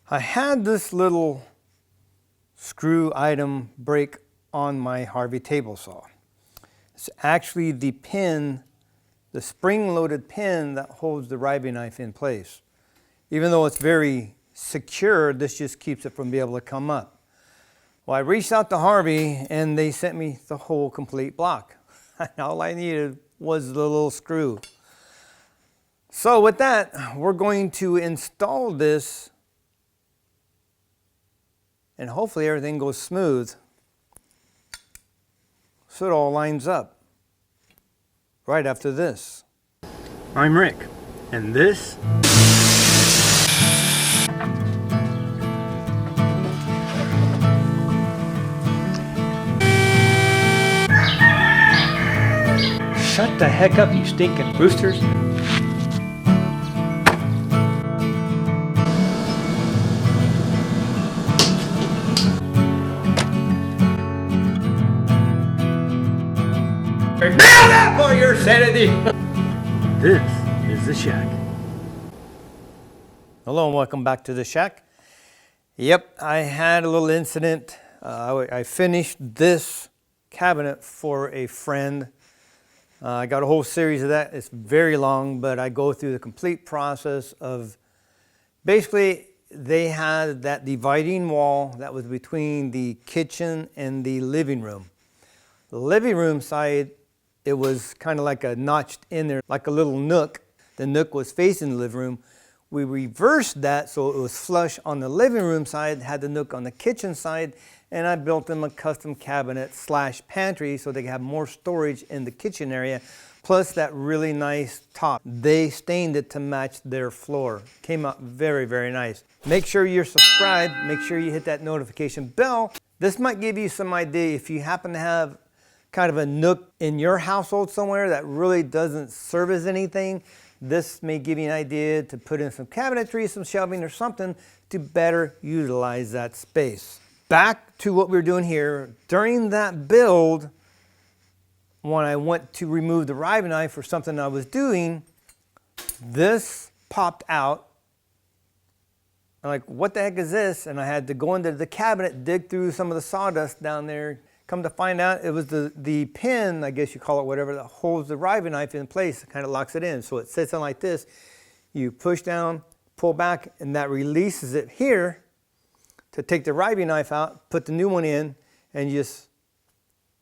I had this little screw item break on my Harvey table saw. It's actually the pin, the spring-loaded pin that holds the riving knife in place. Even though it's very secure, this just keeps it from being able to come up. Well, I reached out to Harvey and they sent me the whole complete block. All I needed was the little screw. So with that, we're going to install this and hopefully everything goes smooth so it all lines up right after this. I'm Rick, and this shut the heck up, you stinking roosters. Nailed that for your sanity. This is the shack. Hello and welcome back to the shack. Yep, I had a little incident. I finished this cabinet for a friend. I got a whole series of that. It's very long, but I go through the complete process of basically they had that dividing wall that was between the kitchen and the living room. The living room side, it was kind of like a notched in there, like a little nook. The nook was facing the living room. We reversed that so it was flush on the living room side, had the nook on the kitchen side, and I built them a custom cabinet / pantry so they could have more storage in the kitchen area, plus that really nice top. They stained it to match their floor. Came out very, very nice. Make sure you're subscribed. Make sure you hit that notification bell. This might give you some idea if you happen to have kind of a nook in your household somewhere that really doesn't serve as anything. This may give you an idea to put in some cabinetry, some shelving or something to better utilize that space. Back to what we're doing here. During that build, when I went to remove the riving knife for something I was doing, this popped out. I'm like, what the heck is this? And I had to go into the cabinet, dig through some of the sawdust down there. Come to find out, it was the pin, I guess you call it whatever, that holds the riving knife in place. It kind of locks it in. So it sits in like this. You push down, pull back, and that releases it here to take the riving knife out, put the new one in, and you just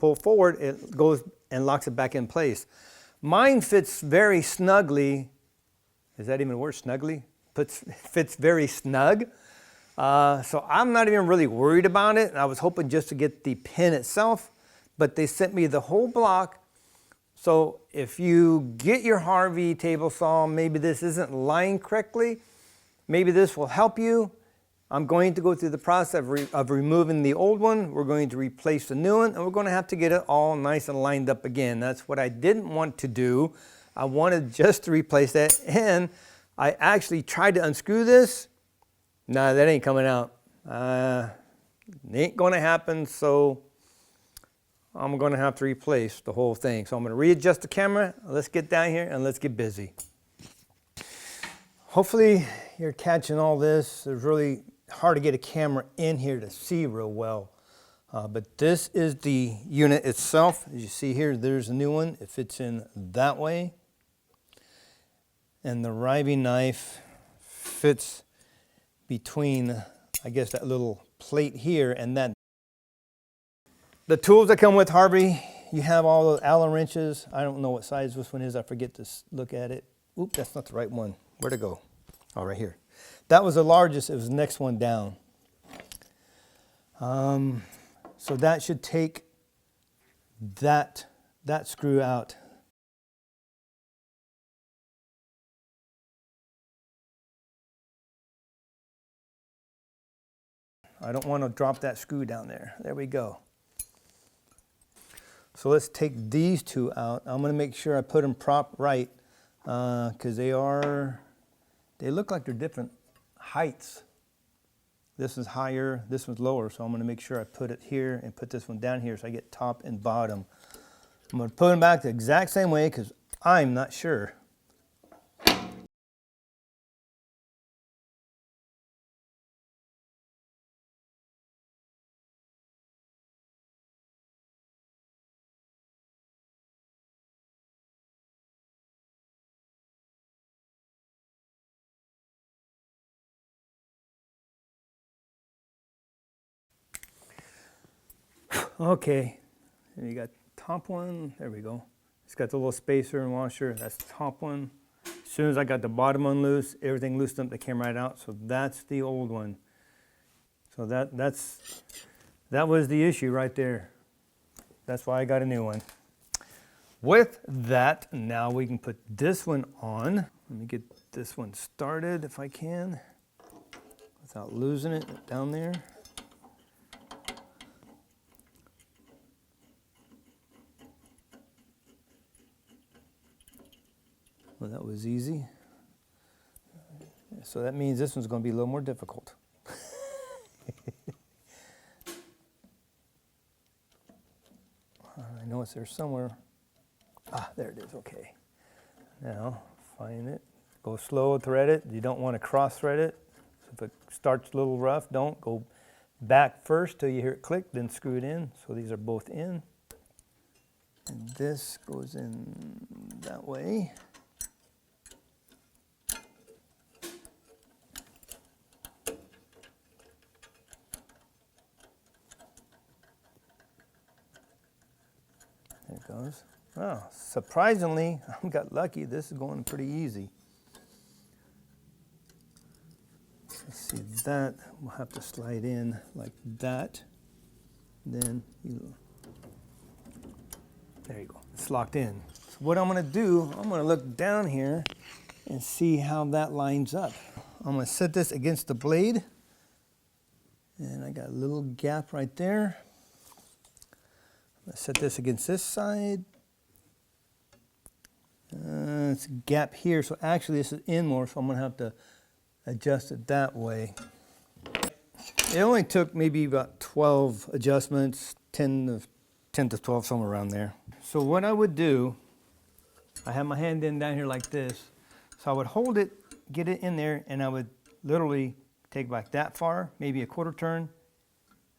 pull forward. It goes and locks it back in place. Mine fits very snugly. Is that even a word, snugly? Fits very snug. So I'm not even really worried about it. I was hoping just to get the pin itself, but they sent me the whole block. So if you get your Harvey table saw, maybe this isn't lined correctly, maybe this will help you. I'm going to go through the process of removing the old one. We're going to replace the new one, and we're going to have to get it all nice and lined up again. That's what I didn't want to do. I wanted just to replace that, and I actually tried to unscrew this. No, that ain't coming out. It ain't going to happen, so I'm going to have to replace the whole thing. So I'm going to readjust the camera. Let's get down here and let's get busy. Hopefully you're catching all this. It's really hard to get a camera in here to see real well. But this is the unit itself. As you see here, there's a new one. It fits in that way. And the riving knife fits between, I guess, that little plate here and that. The tools that come with Harvey, you have all the Allen wrenches. I don't know what size this one is. I forget to look at it. Oop, that's not the right one. Where'd it go? Oh, right here. That was the largest. It was the next one down. So that should take that screw out. I don't want to drop that screw down there. There we go. So let's take these two out. I'm going to make sure I put them prop right because they look like they're different heights. This is higher, this one's lower, so I'm going to make sure I put it here and put this one down here so I get top and bottom. I'm going to put them back the exact same way because I'm not sure. Okay, and you got top one, there we go. It's got the little spacer and washer, that's the top one. As soon as I got the bottom one loose, everything loosened up, that came right out, so that's the old one. So that was the issue right there. That's why I got a new one. With that, now we can put this one on. Let me get this one started if I can, without losing it down there. Well, that was easy. So that means this one's going to be a little more difficult. I know it's there somewhere. Ah, there it is, okay. Now, find it. Go slow, thread it. You don't want to cross thread it. So if it starts a little rough, don't. Go back first till you hear it click, then screw it in. So these are both in. And this goes in that way. There it goes. Oh, surprisingly, I got lucky. This is going pretty easy. Let's see, that we'll have to slide in like that. Then there you go. It's locked in. So what I'm going to do, I'm going to look down here and see how that lines up. I'm going to set this against the blade, and I got a little gap right there. Let's set this against this side. It's a gap here, so actually this is in more, so I'm going to have to adjust it that way. It only took maybe about 12 adjustments, 10 to 12, somewhere around there. So what I would do, I have my hand in down here like this, so I would hold it, get it in there, and I would literally take back that far, maybe a quarter turn,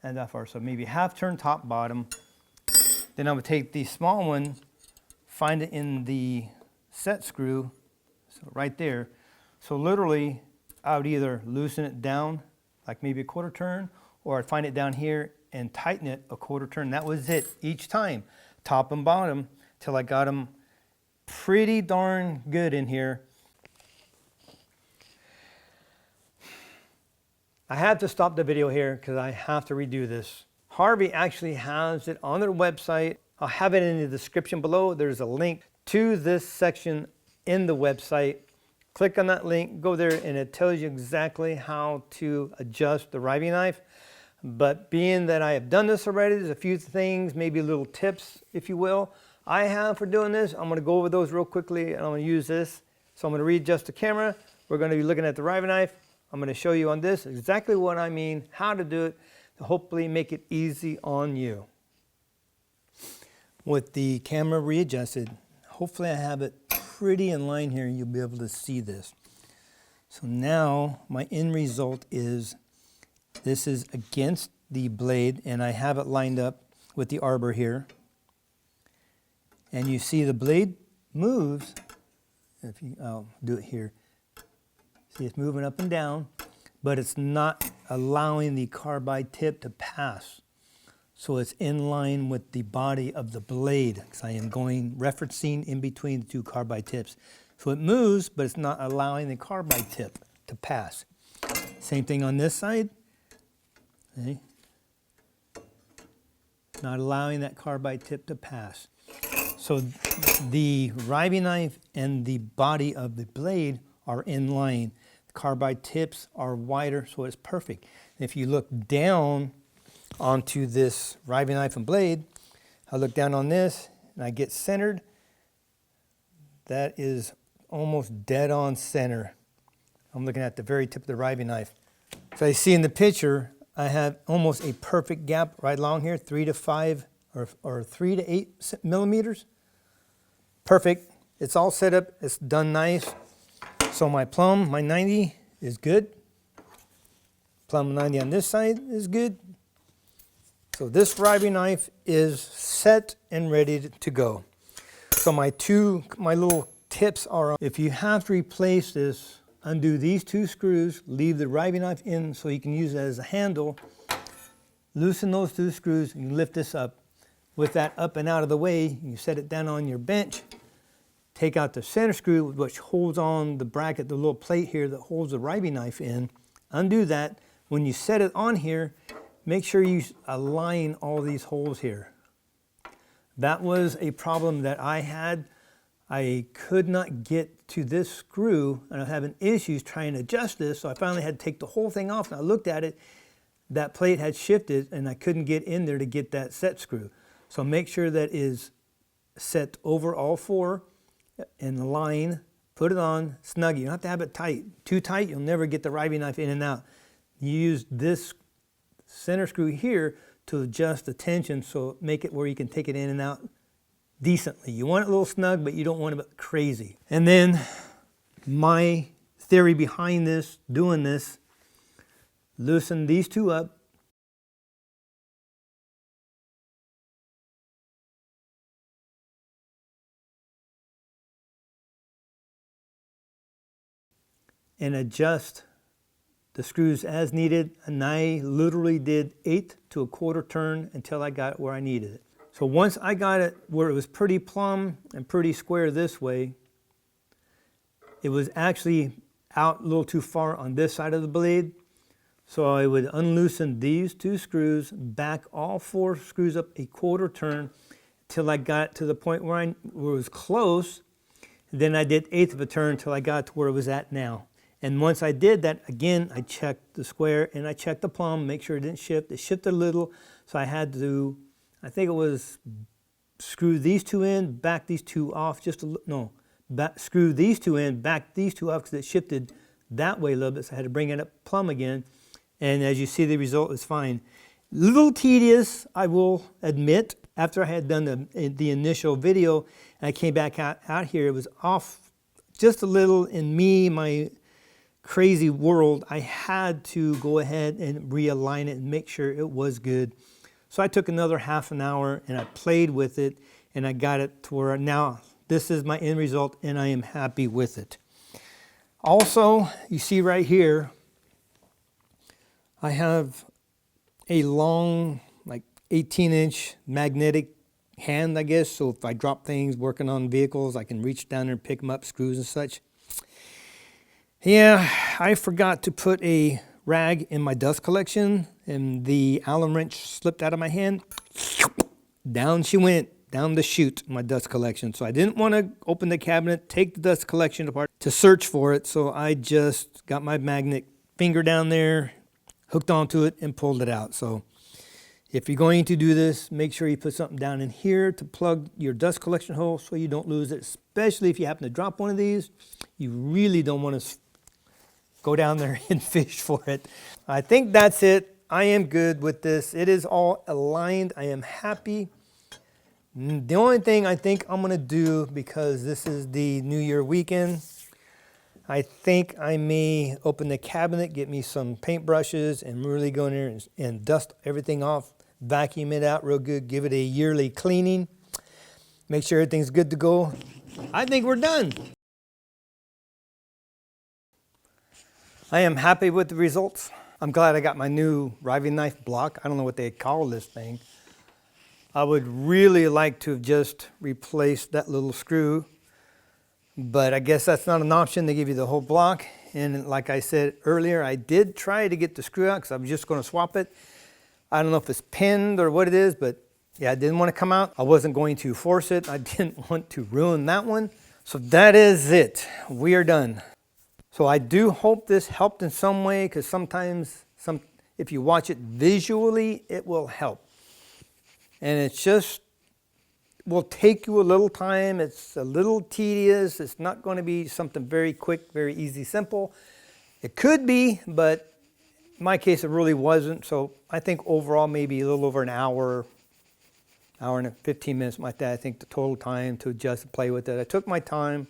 and that far, so maybe half turn top, bottom. Then I would take the small one, find it in the set screw, so right there. So literally, I would either loosen it down, like maybe a quarter turn, or I'd find it down here and tighten it a quarter turn. That was it each time, top and bottom, till I got them pretty darn good in here. I had to stop the video here because I have to redo this. Harvey actually has it on their website. I'll have it in the description below. There's a link to this section in the website. Click on that link, go there, and it tells you exactly how to adjust the riving knife. But being that I have done this already, there's a few things, maybe little tips, if you will, I have for doing this. I'm going to go over those real quickly, and I'm going to use this. So I'm going to readjust the camera. We're going to be looking at the riving knife. I'm going to show you on this exactly what I mean, how to do it, to hopefully make it easy on you. With the camera readjusted, hopefully I have it pretty in line here, and you'll be able to see this. So now my end result is this is against the blade, and I have it lined up with the arbor here. And you see the blade moves. I'll do it here. See, it's moving up and down, but it's not allowing the carbide tip to pass. So it's in line with the body of the blade, because I am referencing in between the two carbide tips. So it moves, but it's not allowing the carbide tip to pass. Same thing on this side. See? Not allowing that carbide tip to pass. So the riving knife and the body of the blade are in line. The carbide tips are wider, so it's perfect. If you look down onto this riving knife and blade, I look down on this and I get centered. That is almost dead on center. I'm looking at the very tip of the riving knife. So you see in the picture, I have almost a perfect gap right along here, 3 to 5 or 3 to 8 millimeters. Perfect. It's all set up. It's done nice. So my plumb, my 90 is good. Plumb 90 on this side is good. So this riving knife is set and ready to go. So my little tips are, if you have to replace this, undo these 2 screws, leave the riving knife in so you can use it as a handle, loosen those 2 screws, and you lift this up. With that up and out of the way, you set it down on your bench, take out the center screw, which holds on the bracket, the little plate here that holds the riving knife in. Undo that. When you set it on here, make sure you align all these holes here. That was a problem that I had. I could not get to this screw, and I'm having issues trying to adjust this, so I finally had to take the whole thing off, and I looked at it. That plate had shifted, and I couldn't get in there to get that set screw. So make sure that is set over all 4 in the line, put it on, snug it. You don't have to have it tight. Too tight, you'll never get the riving knife in and out. You use this center screw here to adjust the tension, so make it where you can take it in and out decently. You want it a little snug, but you don't want it crazy. And then my theory behind this, doing this, loosen these 2 up. And adjust the screws as needed. And I literally did 1/8 to 1/4 turn until I got it where I needed it. So once I got it where it was pretty plumb and pretty square this way, it was actually out a little too far on this side of the blade. So I would unloosen these 2 screws, back all 4 screws up 1/4 turn till I got to the point where it was close. Then I did 1/8 of a turn till I got to where it was at now. And once I did that, again, I checked the square and I checked the plumb, make sure it didn't shift. It shifted a little, so I had to, I think it was screw these 2 in, back these 2 off, screw these 2 in, back these 2 off because it shifted that way a little bit, so I had to bring it up plumb again. And as you see, the result is fine. Little tedious, I will admit. After I had done the initial video, and I came back out here, it was off just a little in my crazy world. I had to go ahead and realign it and make sure it was good. So I took another half an hour and I played with it and I got it to where now this is my end result and I am happy with it. Also, you see right here, I have a long, like 18-inch magnetic hand, I guess. So if I drop things working on vehicles, I can reach down there and pick them up, screws and such. Yeah, I forgot to put a rag in my dust collection and the Allen wrench slipped out of my hand. Down she went, down the chute, my dust collection. So I didn't want to open the cabinet, take the dust collection apart to search for it. So I just got my magnet finger down there, hooked onto it and pulled it out. So if you're going to do this, make sure you put something down in here to plug your dust collection hole so you don't lose it, especially if you happen to drop one of these. You really don't want to go down there and fish for it. I think that's it. I am good with this. It is all aligned. I am happy. The only thing I think I'm going to do, because this is the New Year weekend, I think I may open the cabinet, get me some paintbrushes, and really go in there and dust everything off, vacuum it out real good, give it a yearly cleaning, make sure everything's good to go. I think we're done. I am happy with the results. I'm glad I got my new riving knife block. I don't know what they call this thing. I would really like to have just replaced that little screw, but I guess that's not an option. They give you the whole block. And like I said earlier, I did try to get the screw out because I was just going to swap it. I don't know if it's pinned or what it is, but yeah, I didn't want to come out. I wasn't going to force it. I didn't want to ruin that one. So that is it. We are done. So I do hope this helped in some way, because sometimes if you watch it visually, it will help. And it's just will take you a little time. It's a little tedious. It's not going to be something very quick, very easy, simple. It could be, but in my case, it really wasn't. So I think overall, maybe a little over an hour and 15 minutes like that. I think the total time to adjust and play with it. I took my time.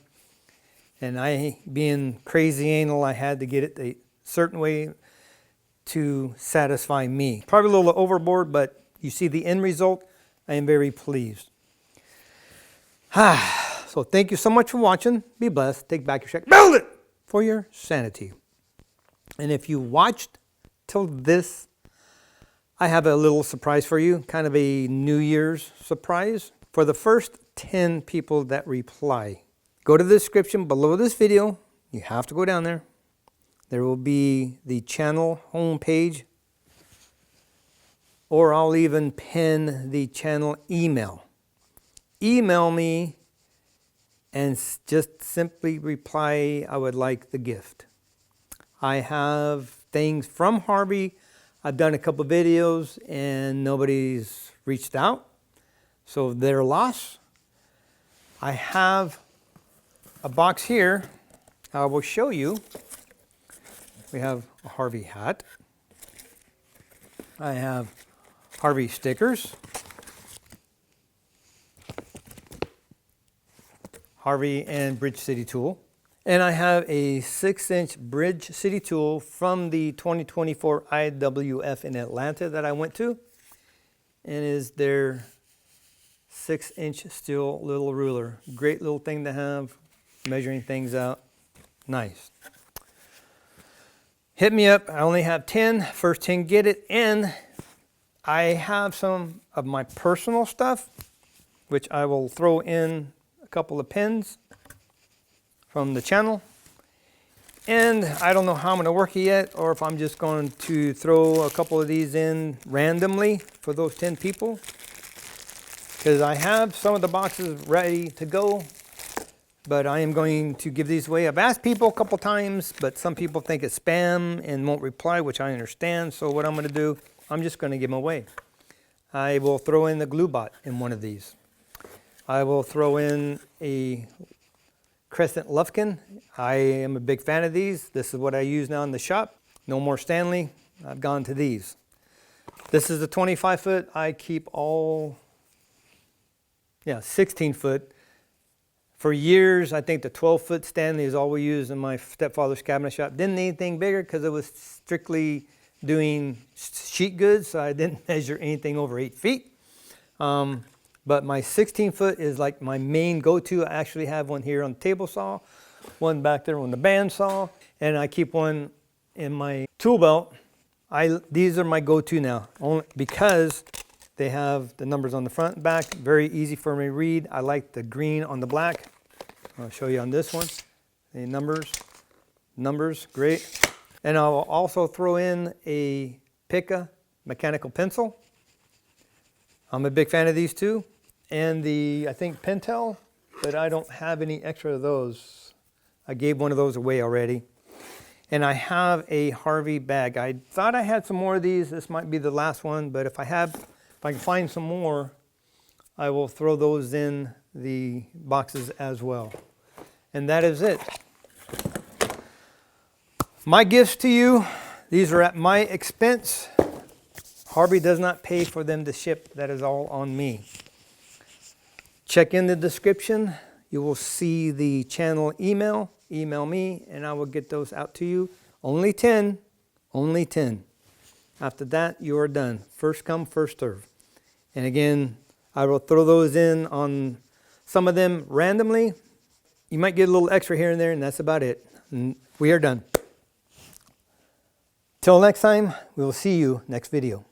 And I, being crazy anal, I had to get it a certain way to satisfy me. Probably a little overboard, but you see the end result. I am very pleased. So thank you so much for watching. Be blessed. Take back your check. Build it for your sanity. And if you watched till this, I have a little surprise for you, kind of a New Year's surprise. For the first 10 people that reply, go to the description below this video. You have to go down there. There will be the channel homepage, or I'll even pin the channel email. Email me and just simply reply, I would like the gift. I have things from Harvey. I've done a couple videos and nobody's reached out, so their loss. I have a box here. I will show you. We have a Harvey hat. I have Harvey stickers. Harvey and Bridge City tool. And I have a 6-inch Bridge City tool from the 2024 IWF in Atlanta that I went to. And is their 6-inch steel little ruler. Great little thing to have, measuring things out. Nice. Hit me up. I only have 10. First 10 get it. And I have some of my personal stuff, which I will throw in a couple of pins from the channel. And I don't know how I'm going to work it yet, or if I'm just going to throw a couple of these in randomly for those 10 people. Because I have some of the boxes ready to go, but I am going to give these away. I've asked people a couple times, but some people think it's spam and won't reply, which I understand. So what I'm going to do, I'm just going to give them away. I will throw in the glue bot in one of these. I will throw in a Crescent Lufkin. I am a big fan of these. This is what I use now in the shop. No more Stanley. I've gone to these. This is the 25 foot. I keep all, 16 foot. For years, I think the 12 foot Stanley is all we used in my stepfather's cabinet shop. Didn't need anything bigger because it was strictly doing sheet goods, so I didn't measure anything over 8 feet. But my 16 foot is like my main go-to. I actually have one here on the table saw, one back there on the band saw, and I keep one in my tool belt. These are my go-to now, only because they have the numbers on the front and back. Very easy for me to read. I like the green on the black. I'll show you on this one. The numbers, great. And I'll also throw in a Pica mechanical pencil. I'm a big fan of these too. And I think Pentel, but I don't have any extra of those. I gave one of those away already. And I have a Harvey bag. I thought I had some more of these. This might be the last one, but if I can find some more, I will throw those in the boxes as well. And that is it. My gifts to you, these are at my expense. Harvey does not pay for them to ship. That is all on me. Check in the description. You will see the channel email. Email me and I will get those out to you. Only 10. Only 10. After that, you are done. First come, first serve. And again, I will throw those in on some of them randomly. You might get a little extra here and there, and that's about it. And we are done. Till next time, we will see you next video.